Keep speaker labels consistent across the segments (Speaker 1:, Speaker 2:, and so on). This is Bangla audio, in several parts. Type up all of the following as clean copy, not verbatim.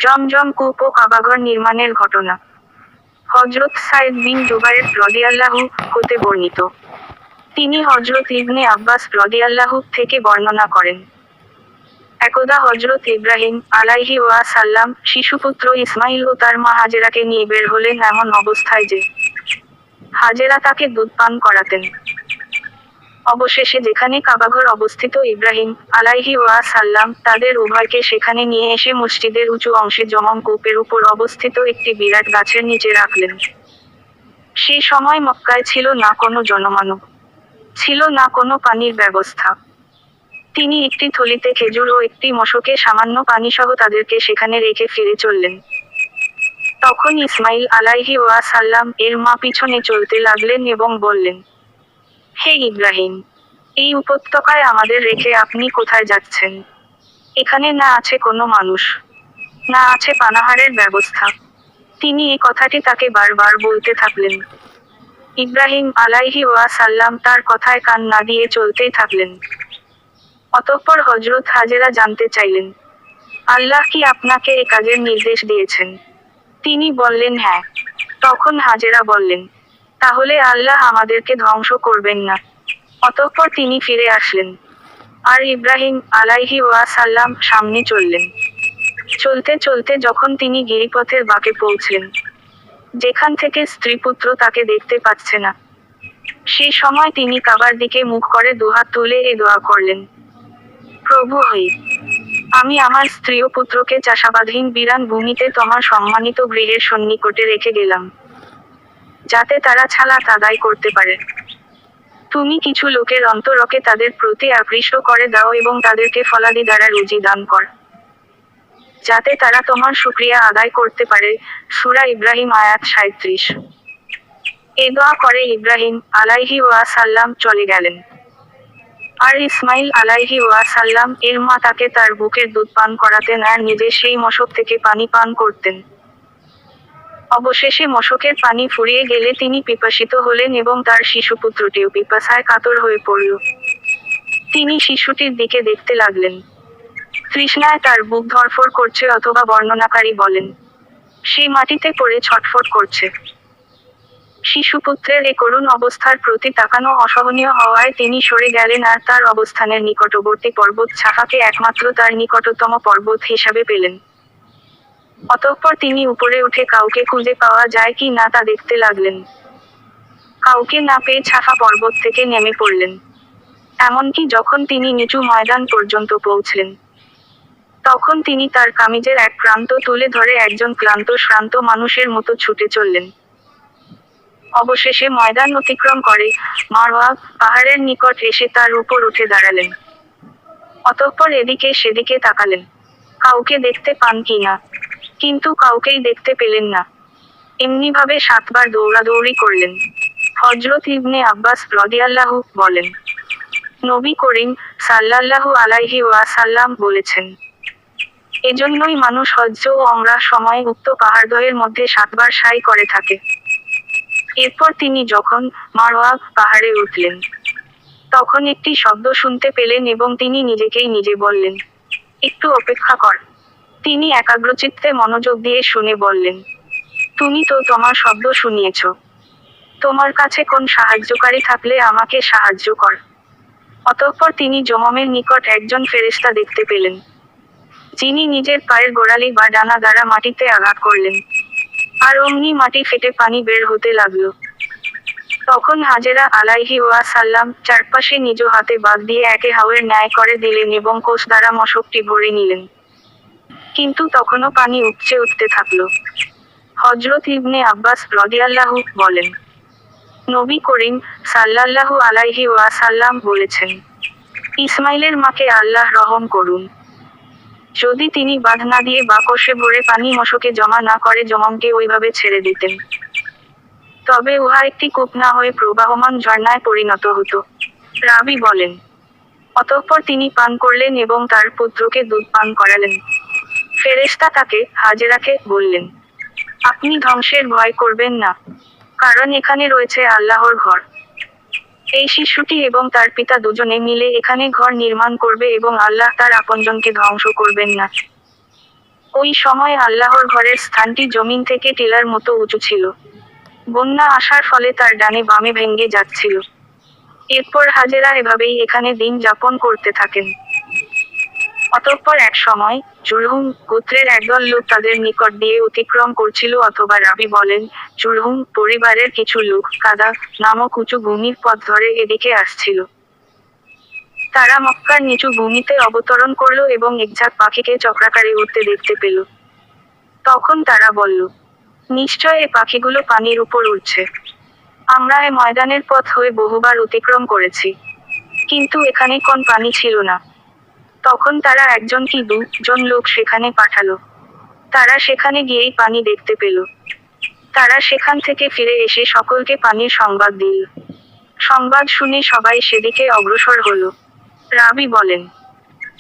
Speaker 1: জমজম কূপ ও কাবাঘর নির্মাণের ঘটনা হযরত সাইদ বিন জুবায়ের রাদিয়াল্লাহু হতে বর্ণিত। তিনি হযরত ইবনে আব্বাস রাদিয়াল্লাহু থেকে বর্ণনা করেন। একদা হযরত ইব্রাহিম আলাইহি ওয়াসাল্লাম শিশুপুত্র ইসমাইল ও তার মা হাজেরাকে নিয়ে বের হলেন এমন অবস্থায় যে হাজেরা তাকে দুধ পান করাতেন। অবশেষে যেখানে কাবাঘর অবস্থিত ইব্রাহিম আলাইহি ওয়াসাল্লাম তাদের উভয়কে সেখানে নিয়ে এসে মসজিদের উঁচু অংশে জমম কূপের উপর অবস্থিত একটি বিরাট গাছের নিচে রাখলেন। সেই সময় মক্কায় ছিল না কোনো জনমানব, ছিল না কোনো পানির ব্যবস্থা। তিনি একটি থলিতে খেজুর ও একটি মশকে সামান্য পানিসহ তাদেরকে সেখানে রেখে ফিরে চললেন। তখন ইসমাইল আলাইহি ওয়াসাল্লাম এর মা পিছনে চলতে লাগলেন এবং বললেন, হে ইব্রাহিম, এই উপত্যকায় আমাদের রেখে আপনি কোথায় যাচ্ছেন? এখানে না আছে কোনো মানুষ, না আছে পানাহারের ব্যবস্থা। তিনি এ কথাটি তাকে বারবার বলতে থাকলেন। ইব্রাহিম আলাইহি ওয়াসাল্লাম তার কথায় কান না দিয়ে চলতেই থাকলেন। অতঃপর হযরত হাজেরা জানতে চাইলেন, আল্লাহ কি আপনাকে এ কাজের নির্দেশ দিয়েছেন? তিনি বললেন হ্যাঁ। তখন হাজেরা বললেন, তাহলে আল্লাহ আমাদেরকে ধ্বংস করবেন না। অতঃপর তিনি ফিরে আসলেন। আর ইব্রাহিম আলাইহি ওয়াসাল্লাম সামনে চললেন। চলতে চলতে যখন তিনি গিরিপথের বাঁকে পৌঁছলেন, যেখান থেকে স্ত্রীপুত্র তাকে দেখতে পাচ্ছে না, সেই সময় তিনি কাবার দিকে মুখ করে দুহাত তুলে এ দোয়া করলেন, প্রভু হই, আমি আমার স্ত্রী ও পুত্রকে চাষাবাদহীন বিরান ভূমিতে তোমার সম্মানিত গৃহের সন্নিকটে রেখে গেলাম, যাতে তারা ছালাত আদায় করতে পারে। তুমি কিছু লোকের অন্তরকে তাদের প্রতি আকৃষ্ট করে দাও এবং তাদেরকে ফলাদি দ্বারা রুজি দান কর, যাতে তারা তোমার শুকরিয়া আদায় করতে পারে। সূরা ইব্রাহিম আয়াত ৩৭। এ দোয়া করে ইব্রাহিম আলাইহি ওয়াসাল্লাম চলে গেলেন। আর ইসমাইল আলাইহি ওয়াসাল্লাম এর মা তাকে তার বুকের দুধ পান করাতেন আর নিজে সেই মশক থেকে পানি পান করতেন। অবশেষে মশকের পানি ফুরিয়ে গেলে তিনি পিপাসিত হলেন এবং তার শিশুপুত্রটিও পিপাসায় কাতর হয়ে পড়ল। তিনি শিশুটির দিকে দেখতে লাগলেন। তৃষ্ণায় তার বুক ধড়ফড় করছে, অথবা বর্ণনাকারী বলেন, সে মাটিতে পড়ে ছটফট করছে। শিশুপুত্রের এ করুণ অবস্থার প্রতি তাকানো অসহনীয় হওয়ায় তিনি সরে গেলেন আর তার অবস্থানের নিকটবর্তী পর্বত ছাফাকে একমাত্র তার নিকটতম পর্বত হিসাবে পেলেন। অতঃপর তিনি উপরে উঠে কাউকে খুঁজে পাওয়া যায় কি না তা দেখতে লাগলেন। কাউকে না পেয়ে ছাফা পর্বত থেকে নেমে পড়লেন। এমনকি যখন তিনি নিচু ময়দান পর্যন্ত পৌঁছলেন, তখন তিনি তার কামিজের এক প্রান্ত তুলে ধরে একজন ক্লান্ত শ্রান্ত মানুষের মতো ছুটে চললেন। অবশেষে ময়দান অতিক্রম করে মারওয়া পাহাড়ের নিকট এসে তার উপর উঠে দাঁড়ালেন। অতঃপর এদিকে সেদিকে তাকালেন, কাউকে দেখতে পান কি না, কিন্তু কাউকেই দেখতে পেলেন না। এমনিভাবে ৭ বার দৌড়াদৌড়ি করলেন। হযরত ইবনে আব্বাস রাদিয়াল্লাহু বলেন, নবী করিম সাল্লাল্লাহু আলাইহি ওয়াসাল্লাম বলেছেন, এজন্যই মানুষ হজ্জ ও ওমরাহ সময়ে উক্ত পাহাড়দ্বয়ের মধ্যে ৭ বার সাই করে থাকে। এরপর তিনি যখন মারওয়া পাহাড়ে উঠলেন, তখন একটি শব্দ শুনতে পেলেন এবং তিনি নিজেকেই নিজে বললেন, একটু অপেক্ষা কর। তিনি একাগ্রচিত্তে মনোযোগ দিয়ে শুনে বললেন, তুমি তো তোমার শব্দ শুনিয়েছ, তোমার কাছে কোন সাহায্যকারী থাকলে আমাকে সাহায্য কর। অতঃপর তিনি জমমের নিকট একজন ফেরেশতা দেখতে পেলেন, যিনি নিজের পায়ের গোড়ালি বা ডানা দ্বারা মাটিতে আঘাত করলেন, আর অমনি মাটি ফেটে পানি বের হতে লাগলো। তখন হাজেরা আলাইহি ওয়াসাল্লাম চারপাশে নিজ হাতে বাঁধ দিয়ে একে হাওয়ের ন্যায় করে দিলেন এবং কোষ দ্বারা মশকটি ভরে নিলেন, কিন্তু তখনও পানি উপচে উঠতে থাকলো। হযরত ইবনে আব্বাস রাদিয়াল্লাহু বলেন, নবী করিম সাল্লাল্লাহু আলাইহি ওয়াসাল্লাম বলেছেন, ইসমাইলের মাকে আল্লাহ রহম করুন। যদি তিনি বাঁধ না দিয়ে বা কোষে ভরে পানি মশকে জমা না করে জমমকে ওইভাবে ছেড়ে দিতেন, তবে উহা একটি কূপ না হয়ে প্রবাহমান ঝর্ণায় পরিণত হতো। রাবী বলেন, অতঃপর তিনি পান করলেন এবং তার পুত্রকে দুধ পান করালেন। ফেরেশতা তাকে হাজেরাকে বললেন, আপনি ধ্বংসের ভয় করবেন না, কারণ এখানে রয়েছে আল্লাহর ঘর। এই শিশুটি এবং তার পিতা দুজনে মিলে এখানে ঘর নির্মাণ করবে এবং আল্লাহ তার আপনজনকে ধ্বংস করবেন না। ওই সময় আল্লাহর ঘরের স্থানটি জমিন থেকে টিলার মতো উঁচু ছিল। বন্যা আসার ফলে তার ডানে বামে ভেঙে যাচ্ছিল। এরপর হাজেরা এভাবেই এখানে দিন যাপন করতে থাকেন। অতঃপর এক সময় জুরহুম গোত্রের একদল লোক তাদের নিকট দিয়ে অতিক্রম করছিল, অথবা রাবি বলেন, জুরহুম পরিবারের কিছু লোক কাদা নামক উঁচু ভূমির পথ ধরে এদিকে আসছিল। তারা মক্কার নিচু ভূমিতে অবতরণ করল এবং একঝাঁক পাখিকে চক্রাকারে উঠতে দেখতে পেল। তখন তারা বলল, নিশ্চয় এ পাখিগুলো পানির উপর উড়ছে। আমরা এ ময়দানের পথ হয়ে বহুবার অতিক্রম করেছি, কিন্তু এখানে কোন পানি ছিল না। তখন তারা একজন কি দুজন লোক সেখানে পাঠালো। তারা সেখানে গিয়েই পানি দেখতে পেল। তারা সেখান থেকে ফিরে এসে সকলকে পানির সংবাদ দিল। সংবাদ শুনে সবাই সেদিকে অগ্রসর হলো। রাবি বলেন,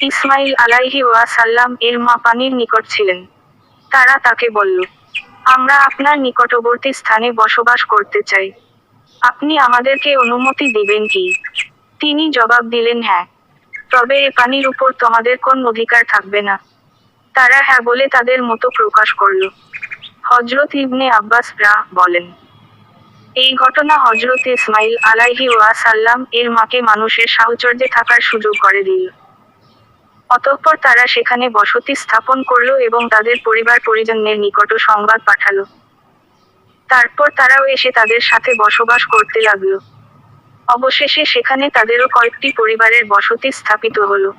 Speaker 1: ইসমাইল আলাইহি ওয়াসাল্লাম এর মা পানির নিকট ছিলেন। তারা তাকে বলল, আমরা আপনার নিকটবর্তী স্থানে বসবাস করতে চাই। আপনি আমাদেরকে অনুমতি দিবেন কি? তিনি জবাব দিলেন, হ্যাঁ, তবে এ পানির উপর তোমাদের কোন অধিকার থাকবে না। তারা হ্যাঁ বলে তাদের মতো প্রকাশ করল। হযরত ইবনে আব্বাস বলেন, এই ঘটনা হযরত ইসমাইল আলাইহি ওয়াসাল্লাম এর মাকে মানুষের সাহচর্যে থাকার সুযোগ করে দিল। অতঃপর তারা সেখানে বসতি স্থাপন করল এবং তাদের পরিবার পরিজনের নিকটও সংবাদ পাঠালো। তারপর তারাও এসে তাদের সাথে বসবাস করতে লাগল। অবশেষে সেখানে তাদেরও কয়েকটি পরিবারের বসতি স্থাপিত হলো।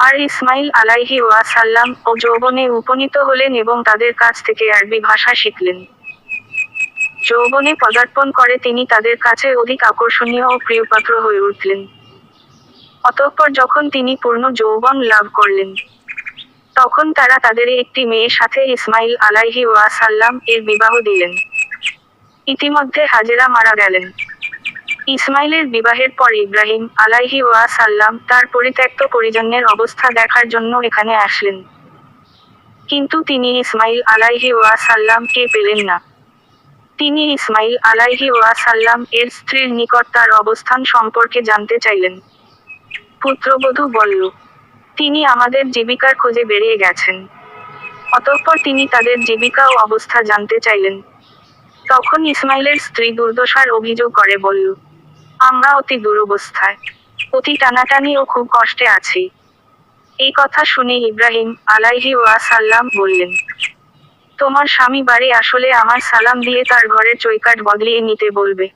Speaker 1: আর ইসমাইল আলাইহি ওয়াসাল্লাম ও যৌবনে উপনীত হলেন এবং তাদের কাছ থেকে আরবি ভাষা শিখলেন। যৌবনে পদার্পণ করে তিনি তাদের কাছে অধিক আকর্ষণীয় ও প্রিয়পাত্র হয়ে উঠলেন। অতঃপর যখন তিনি পূর্ণ যৌবন লাভ করলেন, তখন তারা তাদের একটি মেয়ের সাথে ইসমাইল আলাইহি ওয়াসাল্লাম এর বিবাহ দিলেন। ইতিমধ্যে হাজেরা মারা গেলেন। ইসমাইলের বিবাহের পর ইব্রাহিম আলাইহি ওয়াসাল্লাম তার পরিত্যক্ত পরিজনের অবস্থা দেখার জন্য এখানে আসলেন, কিন্তু তিনি ইসমাইল আলাইহি ওয়াসাল্লাম কে পেলেন না। তিনি ইসমাইল আলাইহি ওয়াসাল্লাম এর স্ত্রীর নিকট তার অবস্থান সম্পর্কে জানতে চাইলেন। পুত্রবধূ বলল, তিনি আমাদের জীবিকার খোঁজে বেরিয়ে গেছেন। অতঃপর তিনি তাদের জীবিকা ও অবস্থা জানতে চাইলেন। তখন ইসমাইলের স্ত্রী দুর্দশার অভিযোগ করে বলল, আমরা অতি দুরবস্থায়, অতি টানাটানি ও খুব কষ্টে আছি। এই কথা শুনে ইব্রাহিম আলাইহি ওয়াসাল্লাম বললেন, তোমার স্বামী বাড়ি আসলে আমার সালাম দিয়ে তার ঘরের চৌকাঠ বদলিয়ে নিতে বলবে।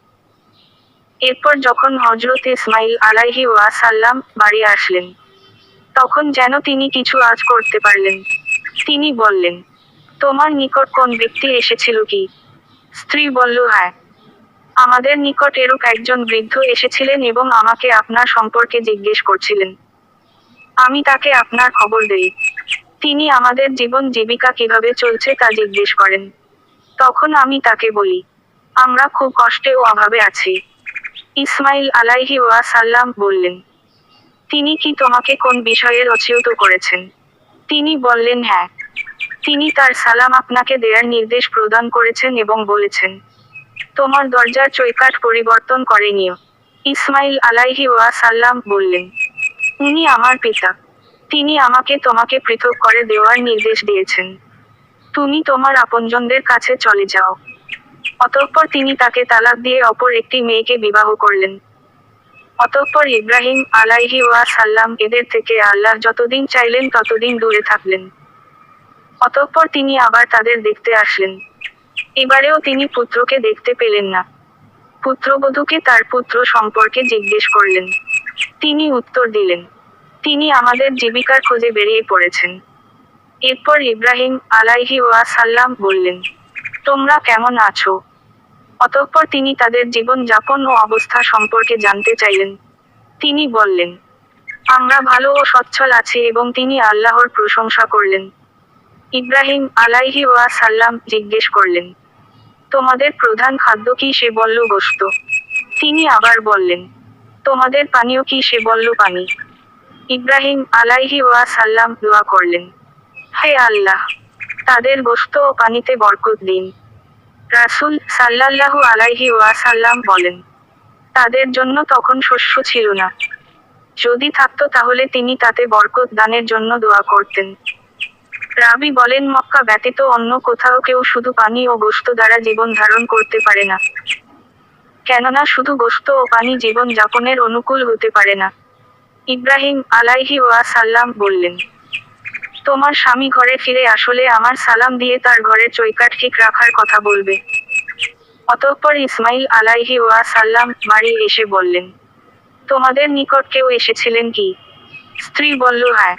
Speaker 1: এরপর যখন হযরত ইসমাইল আলাইহি ওয়াসাল্লাম বাড়ি আসলেন, তখন যেন তিনি কিছু আজ করতে পারলেন। তিনি বললেন, তোমার নিকট কোন ব্যক্তি এসেছিল কি? স্ত্রী বলল, হ্যাঁ, আমাদের নিকট এরূপ একজন বৃদ্ধ এসেছিলেন এবং আমাকে আপনার সম্পর্কে জিজ্ঞেস করছিলেন। আমি তাকে আপনার খবর দেই। তিনি আমাদের জীবন জীবিকা কিভাবে চলছে তা জিজ্ঞেস করেন। তখন আমি তাকে বলি, আমরা খুব কষ্টে ও অভাবে আছি। ইসমাইল আলাইহি ওয়াসাল্লাম বললেন, তিনি কি তোমাকে কোন বিষয়ে অচিয়ত করেছেন? তিনি বললেন, হ্যাঁ, তিনি তার সালাম আপনাকে দেয়ার নির্দেশ প্রদান করেছেন এবং বলেছেন, তোমার দরজার চৌকাঠ পরিবর্তন করে নিও। ইসমাইল আলাইহি ওয়াসাল্লাম বললেন, উনি আমার পিতা। তিনি আমাকে তোমাকে পৃথক করে দেওয়ার নির্দেশ দিয়েছেন। তুমি তোমার আপনজনদের কাছে চলে যাও। অতঃপর তিনি তাকে তালাক দিয়ে অপর একটি মেয়েকে বিবাহ করলেন। অতঃপর ইব্রাহিম আলাইহি ওয়াসাল্লাম এদের থেকে আল্লাহ যতদিন চাইলেন ততদিন দূরে থাকলেন। অতঃপর তিনি আবার তাদের দেখতে আসলেন। এবারেও তিনি পুত্রকে দেখতে পেলেন না। পুত্রবধূকে তার পুত্র সম্পর্কে জিজ্ঞেস করলেন। তিনি উত্তর দিলেন, তিনি আমাদের জীবিকার খোঁজে বেরিয়ে পড়েছেন। এরপর ইব্রাহিম আলাইহি ওয়াসাল্লাম বললেন, তোমরা কেমন আছো? অতঃপর তিনি তাদের জীবন যাপন ও অবস্থা সম্পর্কে জানতে চাইলেন। তিনি বললেন, আমরা ভালো ও সচ্ছল আছি, এবং তিনি আল্লাহর প্রশংসা করলেন। ইব্রাহিম আলাইহি ওয়াসাল্লাম জিজ্ঞেস করলেন, তোমাদের প্রধান খাদ্য কি? সে বলল, গোশত। তিনি আবার বললেন, তোমাদের পানীয় কি? সে বলল, পানি। ইব্রাহিম আলাইহি ওয়াসাল্লাম দোয়া করলেন, হে আল্লাহ, তাদের গোশত ও পানিতে বরকত দিন। রাসূল সাল্লাল্লাহু আলাইহি ওয়াসাল্লাম বলেন, তাদের জন্য তখন শস্য ছিল না। যদি থাকতো তাহলে তিনি তাতে বরকত দানের জন্য দোয়া করতেন। রাবী বলেন মক্কা ব্যতীত অন্য কোথাও কেউ শুধু পানি ও গোশত দ্বারা জীবন ধারণ করতে পারে না। কেননা শুধু গোশত ও পানি জীবন যাপনের অনুকূল হতে পারে না। ইব্রাহিম আলাইহি ওয়াসাল্লাম বললেন, তোমার স্বামী ঘরে ফিরে আসলে আমার সালাম দিয়ে তার ঘরের চৌকাঠ ঠিক রাখার কথা বলবে। অতঃপর ইসমাইল আলাইহি ওয়াসাল্লাম বাড়ি এসে বললেন, তোমাদের নিকট কেউ এসেছিলেন কি? স্ত্রী বলল, হ্যাঁ,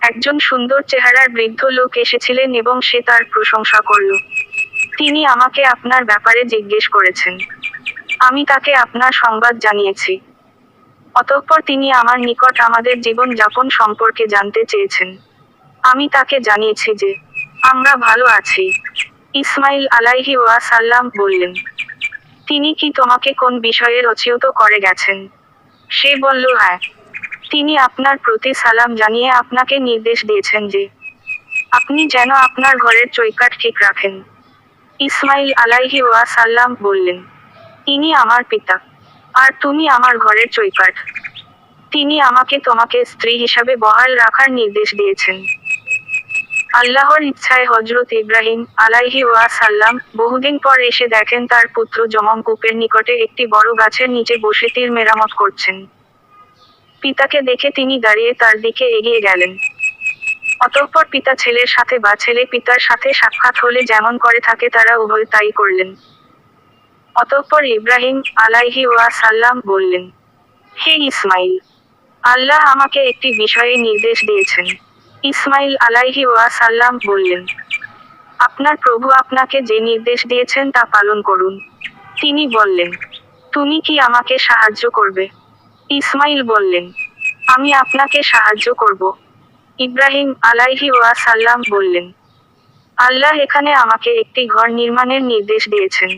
Speaker 1: একজন সুন্দর চেহারার বৃদ্ধ লোক এসেছিলেন এবং সে তার প্রশংসা করল। তিনি আমাকে আপনার ব্যাপারে জিজ্ঞেস করেছেন। আমি তাকে আপনার সংবাদ জানিয়েছি। অতঃপর তিনি আমার নিকট আমাদের জীবন যাপন সম্পর্কে জানতে চেয়েছেন। আমি তাকে জানিয়েছি যে আমরা ভালো আছি। ইসমাইল আলাইহি ওয়াসাল্লাম বললেন, তিনি কি তোমাকে কোন বিষয়ে রচিত করে গেছেন? সে বলল, হ্যাঁ, তিনি আপনার প্রতি সালাম জানিয়ে আপনাকে নির্দেশ দিয়েছেন যে আপনি যেন আপনার ঘরের চৌকাঠ ঠিক রাখেন। ইসমাইল আলাইহি ওয়াসাল্লাম বললেন, তিনি আমার পিতা, আর তুমি আমার ঘরের চৌকাঠ। তিনি আমাকে তোমাকে স্ত্রী হিসাবে বহাল রাখার নির্দেশ দিয়েছেন। আল্লাহর ইচ্ছায় হযরত ইব্রাহিম আলাইহি ওয়াসাল্লাম বহুদিন পর এসে দেখেন তার পুত্র যমম কূপের নিকটে একটি বড় গাছের নিচে বসে তীর মেরামত করছেন। পিতাকে দেখে তিনি দাঁড়িয়ে তার দিকে এগিয়ে গেলেন। অতঃপর পিতা ছেলের সাথে বা ছেলে পিতার সাথে সাক্ষাৎ হলে যেমন করে থাকে তারা উভয় তাই করলেন। অতঃপর ইব্রাহিম আলাইহি ওয়াসাল্লাম বললেন, হে ইসমাইল, আল্লাহ আমাকে একটি বিষয়ে নির্দেশ দিয়েছেন। ইসমাইল আলাইহি ওয়াসাল্লাম বললেন, আপনার প্রভু আপনাকে যে নির্দেশ দিয়েছেন তা পালন করুন। তিনি বললেন, তুমি কি আমাকে সাহায্য করবে? ইসমাইল বললেন, আমি আপনাকে সাহায্য করব। ইব্রাহিম আলাইহি ওয়াসাল্লাম বললেন, আল্লাহ এখানে আমাকে একটি ঘর নির্মাণের নির্দেশ দিয়েছেন।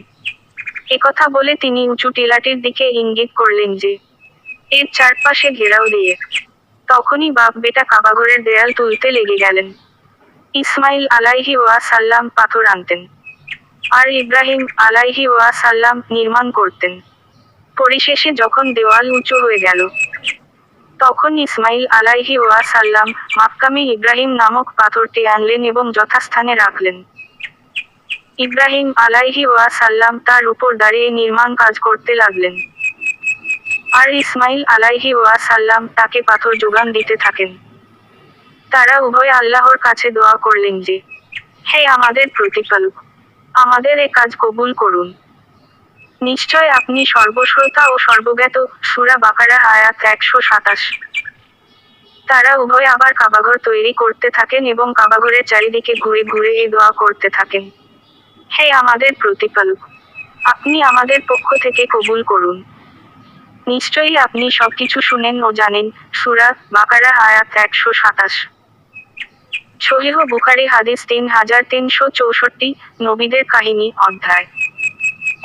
Speaker 1: একথা বলে তিনি উঁচু টিলাটির দিকে ইঙ্গিত করলেন যে এর চারপাশে ঘেরাও দিয়ে। তখনই বাপ বেটা কাবাঘরের দেয়াল তুলতে লেগে গেলেন। ইসমাইল আলাইহি ওয়াসাল্লাম পাথর আনতেন, আর ইব্রাহিম আলাইহি ওয়াসাল্লাম নির্মাণ করতেন। পরিশেষে যখন দেওয়াল উঁচু হয়ে গেল, তখন ইসমাইল আলাইহি ওয়াসাল্লাম মাক্কামে ইব্রাহিম নামক পাথরটি আনলেন এবং যথাস্থানে রাখলেন। ইব্রাহিম আলাইহি ওয়াসাল্লাম তার উপর দাঁড়িয়ে নির্মাণ কাজ করতে লাগলেন, আর ইসমাইল আলাইহি ওয়াসাল্লাম তাকে পাথর যোগান দিতে থাকেন। তারা উভয় আল্লাহর কাছে দোয়া করলেন যে, হে আমাদের প্রতিপালক, আমাদের এ কাজ কবুল করুন। নিশ্চয় আপনি সর্বশ্রোতা ও সর্বজ্ঞাত। সূরা বাকারা আয়াত 127। তারা উভয় আবার কাবাঘর তৈরি করতে থাকেন এবং কাবাঘরের চারিদিকে ঘুরে ঘুরে এই দোয়া করতে থাকেন, হে আমাদের প্রতিপালক, আপনি আমাদের পক্ষ থেকে কবুল করুন। নিশ্চয়ই আপনি সবকিছু শুনেন ও জানেন। সূরা বাকারা আয়াত 127। সহিহ বুখারী হাদিস 3364। নবীদের কাহিনী অধ্যায়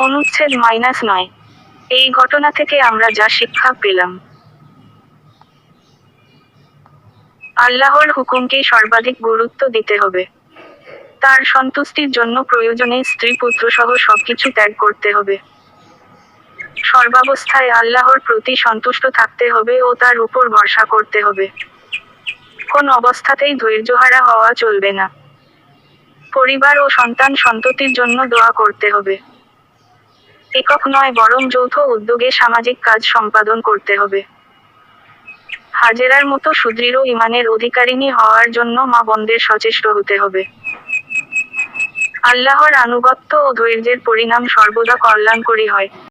Speaker 1: অনুচ্ছেদ -9। এই ঘটনা থেকে আমরা যা শিক্ষা পেলাম। আল্লাহর হুকুমকে সর্বাধিক গুরুত্ব দিতে হবে। তার সন্তুষ্টির জন্য প্রয়োজনে স্ত্রী পুত্র সহ সবকিছু ত্যাগ করতে হবে। সর্বাবস্থায় আল্লাহর প্রতি সন্তুষ্ট থাকতে হবে ও তার উপর ভরসা করতে হবে। কোন অবস্থাতেই ধৈর্যহারা হওয়া চলবে না। পরিবার ও সন্তান সন্ততির জন্য দোয়া করতে হবে। একক নয় বরং যৌথ উদ্যোগে সামাজিক কাজ সম্পাদন করতে হবে। হাজেরার মতো সুদৃঢ় ঈমানের অধিকারিণী হওয়ার জন্য মা বোনদের সচেষ্ট হতে হবে। আল্লাহর আনুগত্য ও ধৈর্যের পরিণাম সর্বদা কল্যাণকরী হয়।